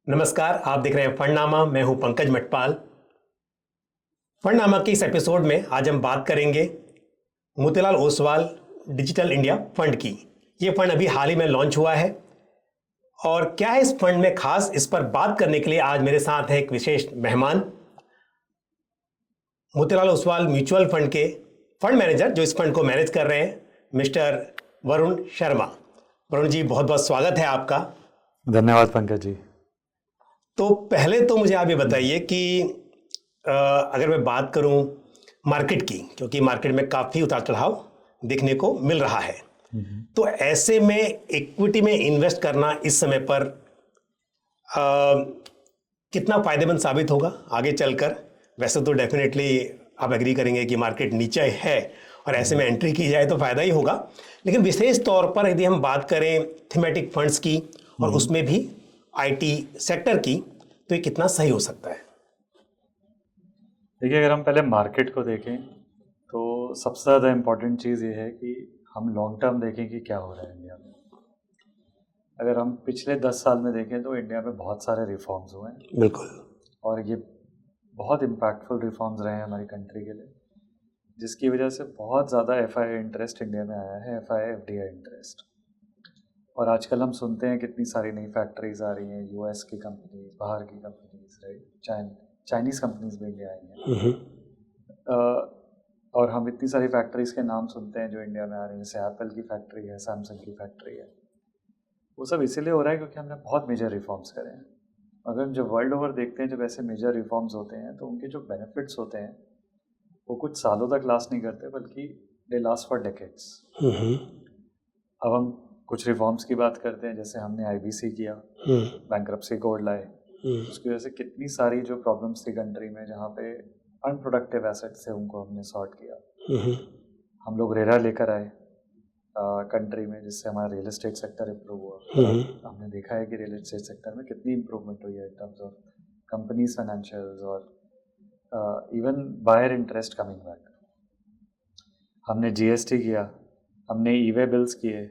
नमस्कार, आप देख रहे हैं फंडनामा। मैं हूं पंकज मटपाल। फंडनामा के इस एपिसोड में आज हम बात करेंगे Motilal Oswal digital India fund की। ये फंड अभी हाल ही में लॉन्च हुआ है और क्या है इस फंड में खास, इस पर बात करने के लिए आज मेरे साथ है एक विशेष मेहमान, मोतीलाल ओसवाल म्यूचुअल फंड के फंड मैनेजर जो इस फंड को मैनेज कर रहे हैं, मिस्टर वरुण शर्मा। वरुण जी, बहुत बहुत स्वागत है आपका। धन्यवाद पंकज जी। तो पहले तो मुझे आप ये बताइए कि अगर मैं बात करूं मार्केट की, क्योंकि मार्केट में काफ़ी उतार चढ़ाव देखने को मिल रहा है, तो ऐसे में इक्विटी में इन्वेस्ट करना इस समय पर कितना फायदेमंद साबित होगा आगे चलकर? वैसे तो डेफिनेटली आप एग्री करेंगे कि मार्केट नीचे है और ऐसे में एंट्री की जाए तो फायदा ही होगा, लेकिन विशेष तौर पर यदि हम बात करें थीमेटिक फंड्स की और उसमें भी आईटी सेक्टर की, तो ये कितना सही हो सकता है? देखिए, अगर हम पहले मार्केट को देखें तो सबसे ज़्यादा इम्पोर्टेंट चीज़ ये है कि हम लॉन्ग टर्म देखें कि क्या हो रहा है इंडिया में। अगर हम पिछले 10 साल में देखें तो इंडिया में बहुत सारे रिफॉर्म्स हुए हैं बिल्कुल। और ये बहुत इम्पैक्टफुल रिफॉर्म्स रहे हैं हमारी कंट्री के लिए, जिसकी वजह से बहुत ज़्यादा एफआईआई इंटरेस्ट इंडिया में आया है, एफआईआई एफडीआई इंटरेस्ट। और आजकल हम सुनते हैं कितनी सारी नई फैक्ट्रीज आ रही हैं, यूएस की कंपनीज, बाहर की कंपनीज, राइट, चाइनीज़ कंपनीज भी इंडिया आई हैं। और हम इतनी सारी फैक्ट्रीज़ के नाम सुनते हैं जो इंडिया में आ रही हैं, जैसे एप्पल की फैक्ट्री है, सैमसंग की फैक्ट्री है। वो सब इसीलिए हो रहा है क्योंकि हमने बहुत मेजर रिफॉर्म्स करे हैं। अगर हम जब वर्ल्ड ओवर देखते हैं, जब ऐसे मेजर रिफॉर्म्स होते हैं तो उनके जो बेनिफिट्स होते हैं वो कुछ सालों तक लास्ट नहीं करते, बल्कि दे लास्ट फॉर डेकेड्स। अब हम कुछ रिफॉर्म्स की बात करते हैं, जैसे हमने आईबीसी किया, बैंक्रप्सी कोड लाए, उसकी वजह से कितनी सारी जो प्रॉब्लम्स थी कंट्री में, जहाँ पे अनप्रोडक्टिव एसेट्स थे, उनको हमने सॉर्ट किया। हम लोग रेरा लेकर आए कंट्री में, जिससे हमारा रियल एस्टेट सेक्टर इम्प्रूव हुआ। हमने देखा है कि रियल एस्टेट सेक्टर में कितनी इम्प्रूवमेंट हुई है in terms of companies financials और even buyer interest coming back. हमने जीएसटी किया, हमने ई-वे बिल्स किए,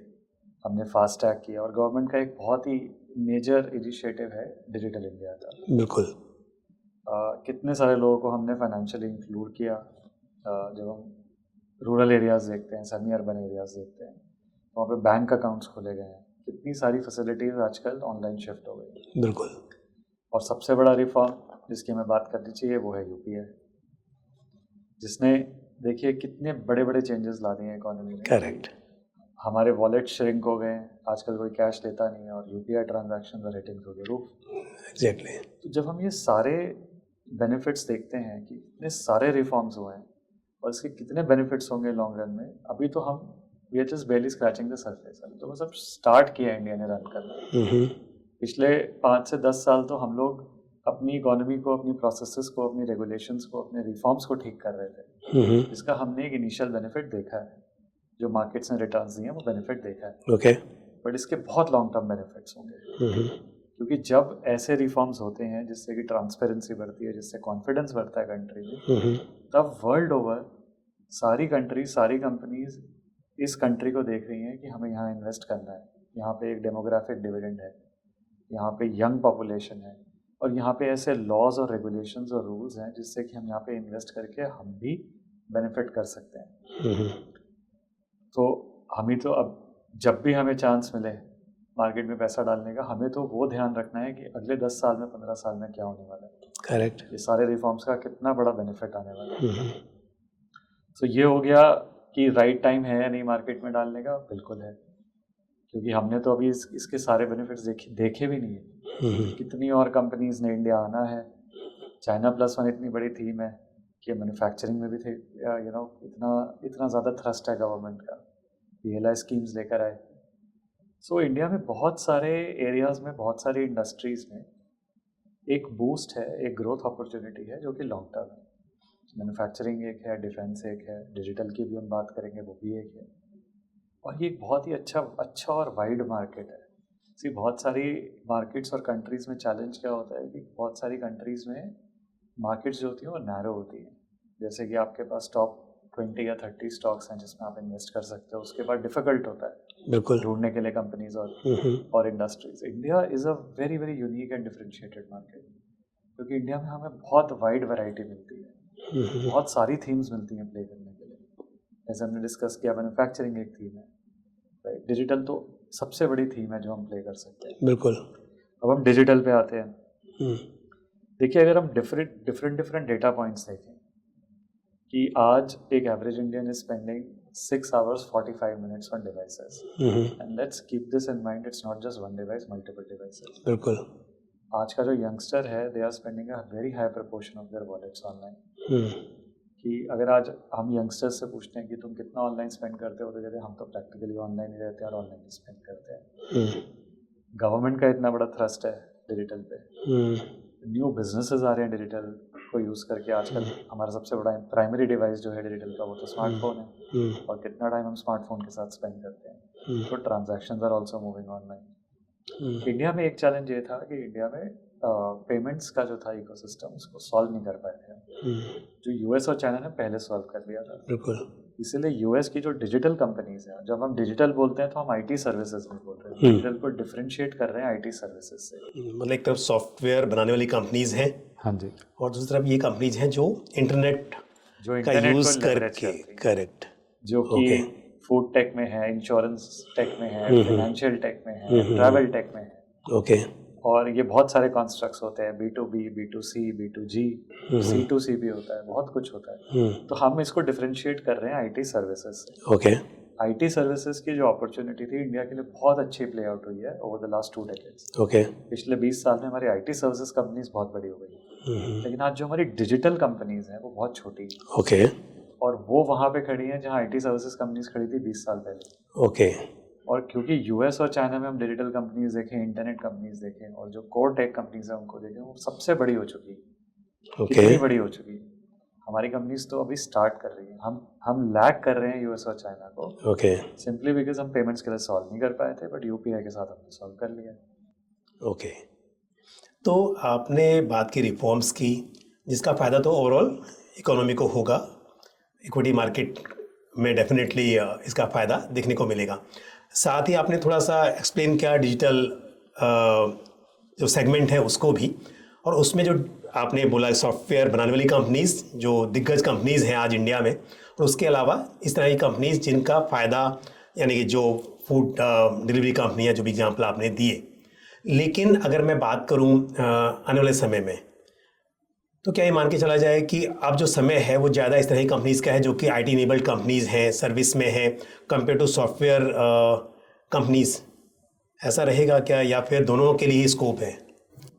हमने फास्टैग किया, और गवर्नमेंट का एक बहुत ही मेजर इनिशिएटिव है डिजिटल इंडिया का। बिल्कुल। कितने सारे लोगों को हमने फाइनेंशियली इंक्लूड किया। जब हम रूरल एरियाज़ देखते हैं, सेमी अर्बन एरियाज़ देखते हैं, वहाँ पे बैंक अकाउंट्स खोले गए हैं, कितनी सारी फैसिलिटीज़ आजकल ऑनलाइन शिफ्ट हो गई। बिल्कुल। और सबसे बड़ा रिफॉर्म जिसकी हमें बात करनी चाहिए वो है यूपीआई, जिसने देखिए कितने बड़े बड़े चेंजेस ला दिए हैं इकोनॉमी में। करेक्ट। हमारे वॉलेट श्रिंक हो गए, आजकल कोई कैश लेता नहीं है, और यूपीआई ट्रांजैक्शन रेटिंग हो गई रूफ। एग्जैक्टली। तो जब हम ये सारे बेनिफिट्स देखते हैं कि इतने सारे रिफॉर्म्स हुए हैं और इसके कितने बेनिफिट्स होंगे लॉन्ग रन में, अभी तो हम we are just barely scratching the surface. अभी तो बस अब स्टार्ट किया इंडिया ने रन करना। पिछले 5 से 10 साल तो हम लोग अपनी इकोनॉमी को, अपनी प्रोसेसेस को, अपनी रेगुलेशंस को, अपने रिफॉर्म्स को ठीक कर रहे थे, जिसका हमने एक इनिशियल बेनिफिट देखा है। जो मार्केट्स ने रिटर्न्स दिए हैं वो बेनिफिट देखा है। ओके। बट इसके बहुत लॉन्ग टर्म बेनिफिट्स होंगे, क्योंकि जब ऐसे रिफॉर्म्स होते हैं जिससे कि ट्रांसपेरेंसी बढ़ती है, जिससे कॉन्फिडेंस बढ़ता है कंट्री में, तब वर्ल्ड ओवर सारी कंट्री, सारी कंपनीज इस कंट्री को देख रही हैं कि हमें यहाँ इन्वेस्ट करना है। यहाँ पे एक डेमोग्राफिक डिविडेंड है, यहाँ पे यंग पॉपुलेशन है, और यहाँ पे ऐसे लॉज और रेगुलेशंस और रूल्स हैं जिससे कि हम यहाँ पे इन्वेस्ट करके हम भी बेनिफिट कर सकते हैं। तो हमें तो अब जब भी हमें चांस मिले मार्केट में पैसा डालने का, हमें तो वो ध्यान रखना है कि अगले 10 साल में, 15 साल में क्या होने वाला है। करेक्ट। ये सारे रिफॉर्म्स का कितना बड़ा बेनिफिट आने वाला है। तो ये हो गया कि राइट टाइम है या नहीं मार्केट में डालने का। बिल्कुल है, क्योंकि हमने तो अभी इसके सारे बेनिफिट्स देखे भी नहीं है। कितनी और कंपनीज ने इंडिया आना है। चाइना प्लस वन इतनी बड़ी थीम है कि मैन्युफैक्चरिंग में भी थे, इतना ज़्यादा थ्रस्ट है गवर्नमेंट का, पीएलआई स्कीम्स लेकर आए। सो इंडिया में बहुत सारे एरियाज़ में, बहुत सारी इंडस्ट्रीज़ में एक बूस्ट है, एक ग्रोथ अपॉर्चुनिटी है जो कि लॉन्ग टर्म है। मैन्युफैक्चरिंग एक है, डिफेंस एक है, डिजिटल की भी हम बात करेंगे वो भी एक है, और ये एक बहुत ही अच्छा और वाइड मार्केट है। बहुत सारी मार्केट्स और कंट्रीज़ में चैलेंज क्या होता है कि बहुत सारी कंट्रीज़ में मार्केट्स जो होती हैं वो नैरो होती हैं। जैसे कि आपके पास टॉप 20 या 30 स्टॉक्स हैं जिसमें आप इन्वेस्ट कर सकते हो, उसके बाद डिफ़िकल्ट होता है बिल्कुल। ढूंढने के लिए कंपनीज और industries. India is a very very unique and differentiated market, क्योंकि इंडिया में हमें बहुत वाइड वैरायटी मिलती है, बहुत सारी थीम्स मिलती हैं प्ले करने के लिए। जैसे हमने डिस्कस किया, मैन्युफैक्चरिंग एक थीम है, राइट। डिजिटल तो सबसे बड़ी थीम है जो हम प्ले कर सकते हैं। बिल्कुल। अब हम डिजिटल पे आते हैं। देखिए, अगर हम डिफरेंट डेटा पॉइंट्स देखें कि आज एक average Indian is spending 6 hours 45 minutes on devices, and let's keep this in mind, it's not just one device, multiple devices. बिल्कुल। आज का जो यंगस्टर है, they are spending a very high proportion of their wallets online. कि अगर आज हम youngsters से पूछते हैं कि तुम कितना ऑनलाइन स्पेंड करते हो, तो कहते हैं हम तो प्रैक्टिकली ऑनलाइन ही रहते हैं और ऑनलाइन ही स्पेंड करते हैं। गवर्नमेंट का इतना बड़ा थ्रस्ट है डिजिटल पे, न्यू बिजनेसेस आ रहे हैं डिजिटल को यूज़ करके। आजकल हमारा सबसे बड़ा प्राइमरी डिवाइस जो है डिजिटल का, वो तो स्मार्टफोन है, और कितना टाइम हम स्मार्टफोन के साथ स्पेंड करते हैं। तो transactions are also moving online. India में एक चैलेंज ये था कि इंडिया में पेमेंट्स का जो था इकोसिस्टम, उसको सॉल्व नहीं कर पाए थे, जो यूएस और चाइना ने पहले सॉल्व कर लिया था। बिल्कुल। इसीलिए यूएस की जो डिजिटल कंपनीज हैं, जब हम डिजिटल बोलते हैं तो हम आईटी सर्विसेज नहीं बोल रहे हैं, डिजिटल को डिफरेंशिएट कर रहे हैं आईटी सर्विसेज से। मतलब एक तरफ सॉफ्टवेयर बनाने वाली कंपनीज हैं, हाँ जी, और दूसरी तरफ ये कंपनीज हैं जो इंटरनेट का यूज़ करके, करेक्ट, जो कि फूड टेक में है, इंश्योरेंस टेक में है, फाइनेंशियल टेक में है, ट्रैवल टेक में है। ओके। और ये बहुत सारे कॉन्स्ट्रक्ट्स होते हैं, B2B, B2C, B2G, C2C भी होता है, बहुत कुछ होता है। तो हम इसको डिफरेंशिएट कर रहे हैं आईटी सर्विसेज से। ओके। आईटी सर्विसेज की जो अपॉर्चुनिटी थी इंडिया के लिए बहुत अच्छी प्ले आउट हुई है over the last 2 decades। Okay. पिछले 20 साल में हमारी आईटी सर्विसेज कंपनीज बहुत बड़ी हो गई, लेकिन आज जो हमारी डिजिटल कंपनीज हैं वो बहुत छोटी हैं। ओके। और वो वहाँ पे खड़ी हैं जहाँ आईटी सर्विसेज कंपनीज खड़ी थी 20 साल पहले। ओके। और क्योंकि यूएस और चाइना में हम डिजिटल कंपनीज देखें, इंटरनेट कंपनीज देखें, और जो कोर टेक कंपनीज हैं उनको देखें, वो सबसे बड़ी हो चुकी है। कितनी बड़ी हो चुकी है? हमारी कंपनीज तो अभी स्टार्ट कर रही है। हम लैग कर रहे हैं यूएस और चाइना को, ओके, सिंपली बिकॉज हम पेमेंट्स के लिए सॉल्व नहीं कर पाए थे, बट यूपीआई के साथ हमने सॉल्व कर लिया। ओके। तो आपने बात की रिफॉर्म्स की, जिसका फ़ायदा तो ओवरऑल इकोनॉमी को होगा, इक्विटी मार्केट में डेफिनेटली इसका फ़ायदा देखने को मिलेगा। साथ ही आपने थोड़ा सा एक्सप्लेन किया डिजिटल जो सेगमेंट है उसको भी, और उसमें जो आपने बोला सॉफ्टवेयर बनाने वाली कंपनीज़ जो दिग्गज कंपनीज़ हैं आज इंडिया में, और उसके अलावा इस तरह की कंपनीज़ जिनका फ़ायदा, यानी कि जो फूड डिलीवरी कंपनी है, जो भी एग्जाम्पल आपने दिए। लेकिन अगर मैं बात करूं आने वाले समय में, तो क्या ये मान के चला जाए कि अब जो समय है वो ज़्यादा इस तरह की कंपनीज़ का है जो कि आईटी इनेबल्ड कंपनीज़ हैं, सर्विस में हैं, कंपेयर टू सॉफ्टवेयर कंपनीज़? ऐसा रहेगा क्या, या फिर दोनों के लिए ही स्कोप है?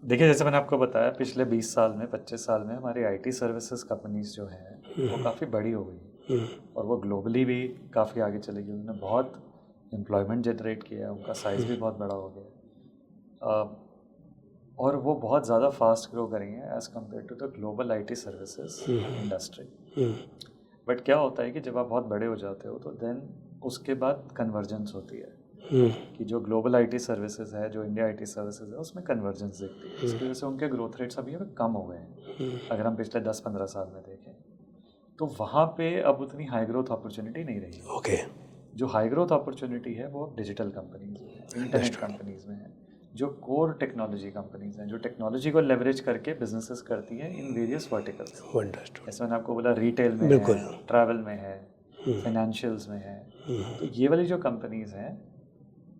देखिए, जैसे मैंने आपको बताया, पिछले 20 साल में, 25 साल में हमारी आईटी सर्विसेज कंपनीज जो हैं वो काफ़ी बड़ी हो गई, और वो ग्लोबली भी काफ़ी आगे चली गई। उन्होंने बहुत एम्प्लॉयमेंट जनरेट किया, उनका साइज़ भी बहुत बड़ा हो गया, और वो बहुत ज़्यादा फास्ट ग्रो करेंगे as compare to the global IT services industry. But क्या होता है कि जब आप बहुत बड़े हो जाते हो तो देन उसके बाद कन्वर्जेंस होती है, कि जो ग्लोबल आईटी सर्विसेज है, जो इंडिया आईटी सर्विसेज है, उसमें कन्वर्जेंस दिखती है। इसकी वजह से उनके ग्रोथ रेट्स अभी कम हो गए हैं। अगर हम पिछले 10-15 साल में देखें तो वहाँ पे अब उतनी हाई ग्रोथ अपॉर्चुनिटी नहीं रही। ओके। जो हाई ग्रोथ अपॉर्चुनिटी है वो डिजिटल कंपनीज में, इंटरनेट कंपनीज में है, जो कोर टेक्नोलॉजी कंपनीज हैं, जो टेक्नोलॉजी को लेवरेज करके बिजनेसेस करती हैं इन वेरियस वर्टिकल्स। जैसे मैंने आपको बोला, रिटेल में है, ट्रैवल में है, फाइनेंशियल्स में है। तो ये वाली जो कंपनीज हैं,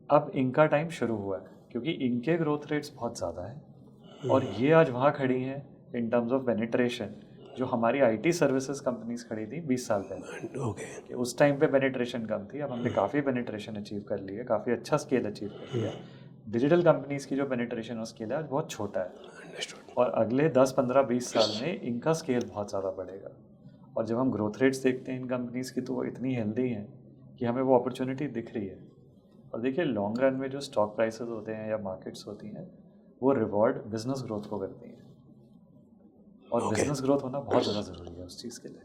अब इनका टाइम शुरू हुआ है, क्योंकि इनके ग्रोथ रेट्स बहुत ज़्यादा हैं, और ये आज वहाँ खड़ी हैं इन टर्म्स ऑफ पेनिट्रेशन, जो हमारी आईटी सर्विसेज कंपनीज खड़ी थी 20 साल पहले। ओके। उस टाइम पे पेनिट्रेशन कम थी, अब हमने काफ़ी पेनिट्रेशन अचीव कर ली है, काफ़ी अच्छा स्केल अचीव कर लिया। डिजिटल कंपनीज की जो पेनिट्रेशन और स्केल है आज बहुत छोटा है, और अगले 10, 15, 20 साल में इनका स्केल बहुत ज़्यादा बढ़ेगा। और जब हम ग्रोथ रेट्स देखते हैं इन कंपनीज की, तो वो इतनी हेल्दी हैं कि हमें वो अपॉर्चुनिटी दिख रही है। और देखिए, लॉन्ग रन में जो स्टॉक प्राइसेस होते हैं या मार्केट्स होती हैं, वो रिवॉर्ड बिजनेस ग्रोथ को करती हैं, और बिजनेस ग्रोथ होना बहुत ज़्यादा ज़रूरी है उस चीज़ के लिए।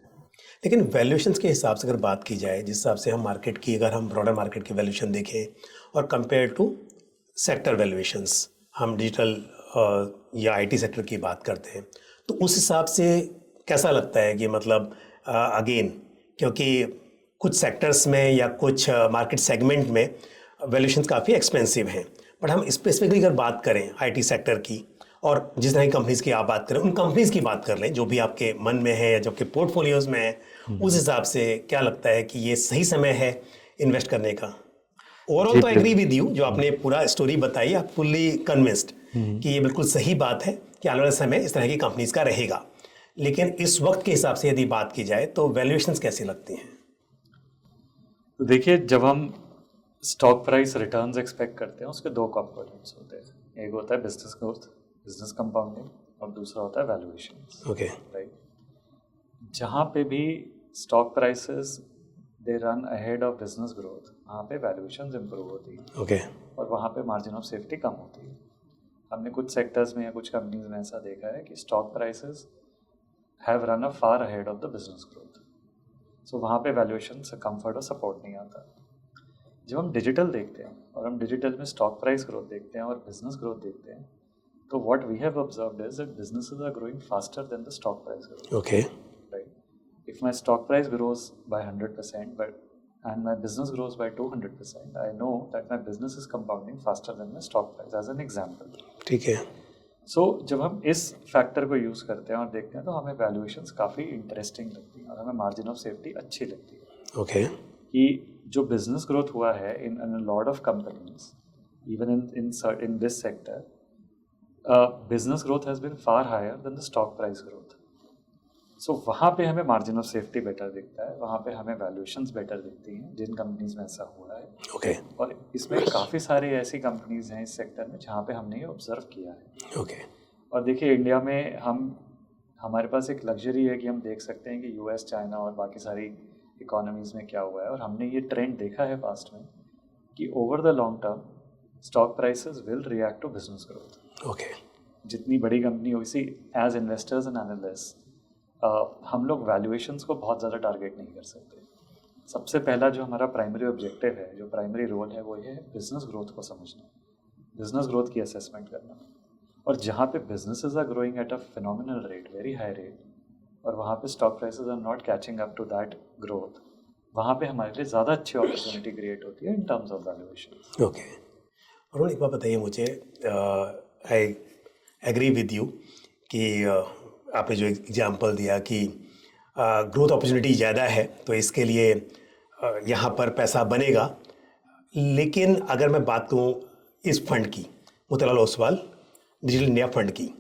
लेकिन वैल्यूएशंस के हिसाब से अगर बात की जाए, जिस हिसाब से हम मार्केट की, अगर हम ब्रॉडर मार्केट की वैल्यूएशन देखें और कंपेयर टू सेक्टर वैल्यूएशंस, हम डिजिटल या आईटी सेक्टर की बात करते हैं, तो उस हिसाब से कैसा लगता है कि मतलब अगेन, क्योंकि कुछ सेक्टर्स में या कुछ मार्केट सेगमेंट में वैल्यूएशंस काफ़ी एक्सपेंसिव हैं। बट हम स्पेसिफिकली अगर बात करें आईटी सेक्टर की और जिस तरह की कंपनीज़ की आप बात करें, उन कंपनीज़ की बात कर लें जो भी आपके मन में है या जो आपके पोर्टफोलियोज़ में है, उस हिसाब से क्या लगता है कि ये सही समय है इन्वेस्ट करने का? ओवरऑल जी तो एग्री विद यू, जो आपने पूरा स्टोरी बताई, आप फुल्ली कन्विंस्ड कि ये बिल्कुल सही बात है कि आने वाले समय इस तरह की कंपनीज़ का रहेगा। लेकिन इस वक्त के हिसाब से यदि बात की जाए तो वैल्यूएशंस कैसी लगती हैं? तो देखिए, जब हम स्टॉक प्राइस रिटर्न्स एक्सपेक्ट करते हैं उसके दो कंपोनेंट्स होते हैं। एक होता है बिजनेस ग्रोथ, बिजनेस कंपाउंडिंग, और दूसरा होता है वैल्यूएशन। ओके। राइट। जहाँ पे भी stock prices they run ahead of business growth, वहाँ पे वैल्यूएशंस इंप्रूव होती है। ओके। और वहाँ पे मार्जिन ऑफ सेफ्टी कम होती है। हमने कुछ सेक्टर्स में या कुछ कंपनीज में ऐसा देखा है कि stock prices have run a far ahead of the business growth, so वहाँ पे वैल्यूएशन से कंफर्ट और सपोर्ट नहीं आता। जब हम डिजिटल देखते हैं और हम डिजिटल में स्टॉक प्राइस ग्रोथ देखते हैं और बिजनेस ग्रोथ देखते हैं, तो what we have observed is that businesses are growing faster than the stock price growth. Okay. Right. If my stock price grows by 100% but and my business grows by 200%, I know that my business is compounding faster than my stock price, as an example. ठीक है। सो जब हम इस factor को use करते हैं और देखते हैं तो हमें वैल्यूएशंस काफ़ी इंटरेस्टिंग लगती हैं और हमें मार्जिन ऑफ सेफ्टी अच्छी लगती है। ओके। कि जो बिजनेस ग्रोथ हुआ है in lot of companies, even in this sector, business growth has been far higher than the stock price growth. So वहाँ पे हमें मार्जिन ऑफ सेफ्टी बेटर दिखता है, वहाँ पे हमें वैल्यूएशंस बेटर दिखती हैं जिन कंपनीज में ऐसा हुआ है। ओके। और इसमें काफ़ी सारी ऐसी कंपनीज हैं इस सेक्टर में जहाँ पे हमने ये ऑब्जर्व किया है। ओके। और देखिए, इंडिया में हमारे पास एक लग्जरी है कि हम देख सकते हैं कि यूएस, चाइना और बाकी सारी इकोनॉमीज़ में क्या हुआ है, और हमने ये ट्रेंड देखा है पास्ट में कि over the long term stock prices will react to business growth. Okay. जितनी बड़ी कंपनी हो, इसी एज इन्वेस्टर्स एंड एनालिस्ट हम लोग वैल्यूएशंस को बहुत ज़्यादा टारगेट नहीं कर सकते। सबसे पहला जो हमारा प्राइमरी ऑब्जेक्टिव है, जो प्राइमरी रोल है, वो ये है बिजनेस ग्रोथ को समझना, बिजनेस ग्रोथ की असेसमेंट करना। और जहाँ पे businesses are growing at a phenomenal rate, very high rate, और वहाँ पे stock prices are not catching up to that growth, वहाँ पे हमारे लिए ज़्यादा अच्छी अपॉर्चुनिटी क्रिएट होती है in terms of valuation. Okay. और एक बात बताइए मुझे, आई एग्री विद यू कि आपने जो एग्जांपल दिया कि ग्रोथ अपॉर्चुनिटी ज़्यादा है तो इसके लिए यहाँ पर पैसा बनेगा। लेकिन अगर मैं बात करूँ इस फंड की, Motilal Oswal digital India fund की,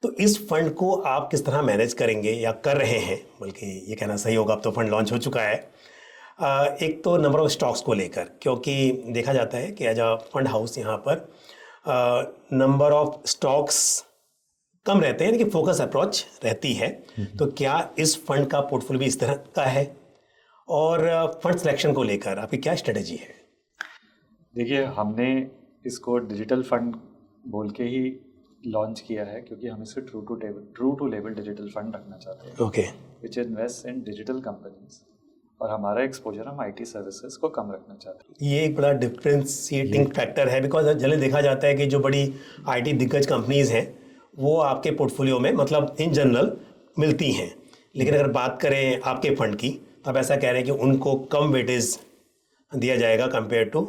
तो इस फंड को आप किस तरह मैनेज करेंगे या कर रहे हैं, बल्कि ये कहना सही होगा, अब तो फंड लॉन्च हो चुका है। एक तो नंबर ऑफ स्टॉक्स को लेकर, क्योंकि देखा जाता है कि एज अ फंड हाउस यहाँ पर नंबर ऑफ स्टॉक्स कम रहते हैं, यानी कि फोकस अप्रोच रहती है। तो क्या इस फंड का पोर्टफोलियो भी इस तरह का है? और फंड सिलेक्शन को लेकर आपकी क्या स्ट्रेटेजी है? देखिए, हमने इसको डिजिटल फंड बोल के ही लॉन्च किया है क्योंकि हम इसे true to level digital fund रखना चाहते हैं, okay. Which invest in digital companies, और हमारा एक्सपोजर हम आईटी सर्विसेज को कम रखना चाहते हैं। ये एक बड़ा डिफ्रेंशिएटिंग फैक्टर है, बिकॉज जनरली देखा जाता है कि जो बड़ी आईटी दिग्गज कंपनीज हैं वो आपके पोर्टफोलियो में मतलब इन जनरल मिलती हैं, लेकिन अगर बात करें आपके फंड की तो आप ऐसा कह रहे हैं कि उनको कम वेटेज दिया जाएगा compare to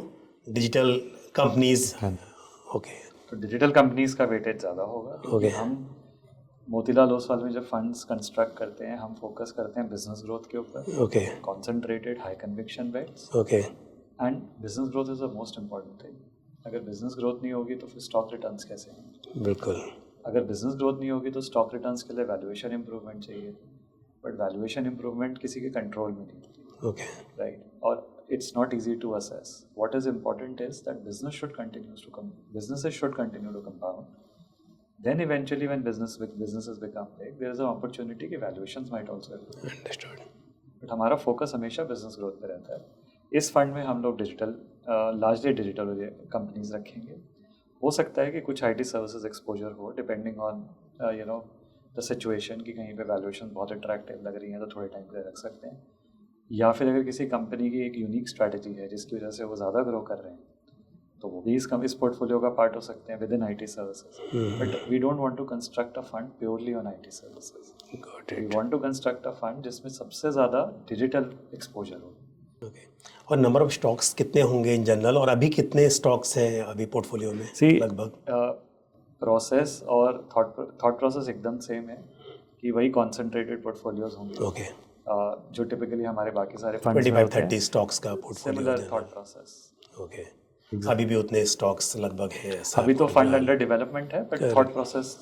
digital companies. Okay. तो डिजिटल कंपनीज का वेटेज ज़्यादा होगा क्योंकि हम मोतीलाल ओसवाल में जब फंड्स कंस्ट्रक्ट करते हैं, हम फोकस करते हैं बिजनेस ग्रोथ के ऊपर, okay. Concentrated high conviction bets, okay. And business growth is the most important thing. अगर बिजनेस ग्रोथ नहीं होगी तो फिर स्टॉक रिटर्न्स कैसे होंगे? बिल्कुल। अगर बिजनेस ग्रोथ नहीं होगी तो स्टॉक रिटर्न्स के लिए वैल्यूएशन इंप्रूवमेंट चाहिए, बट वैल्यूएशन इंप्रूवमेंट किसी के कंट्रोल में नहीं होती। ओके। राइट। और it's not easy to assess. What is important is that businesses should continue to compound. Then eventually when businesses become big, there is an opportunity कि valuations might also improve. Understood. But हमारा focus हमेशा business growth पे रहता है। इस fund में हम लोग लार्जली डिजिटल कंपनीज रखेंगे। हो सकता है कि कुछ आईटी सर्विसेज एक्सपोजर हो, डिपेंडिंग ऑन द सिचुएशन, कि कहीं पे वैल्यूएशन बहुत अट्रैक्टिव लग रही है तो थोड़े टाइम के लिए रख सकते हैं, या फिर अगर किसी कंपनी की एक यूनिक स्ट्रैटेजी है जिसकी वजह से वो ज़्यादा ग्रो कर रहे हैं तो वो भी इस पोर्टफोलियो का पार्ट हो सकते हैं within IT services. But we don't want to construct a fund purely on IT services. We want to construct a fund जिसमें सबसे ज़्यादा डिजिटल एक्सपोजर हो। ओके। और नंबर ऑफ स्टॉक्स कितने होंगे इन जनरल, और अभी कितने स्टॉक्स हैं अभी पोर्टफोलियो में लगभग? प्रोसेस और थॉट प्रोसेस एकदम सेम है कि वही कॉन्सेंट्रेटेड पोर्टफोलियोज होंगे। ओके। जो टिपिकली हमारे बाकी सारे फंड्स में 25-30 स्टॉक्स का portfolio. Similar thought process. Okay. अभी भी उतने स्टॉक्स लगभग हैं ऐसा? अभी तो फंड अंडर डेवलपमेंट है, but thought process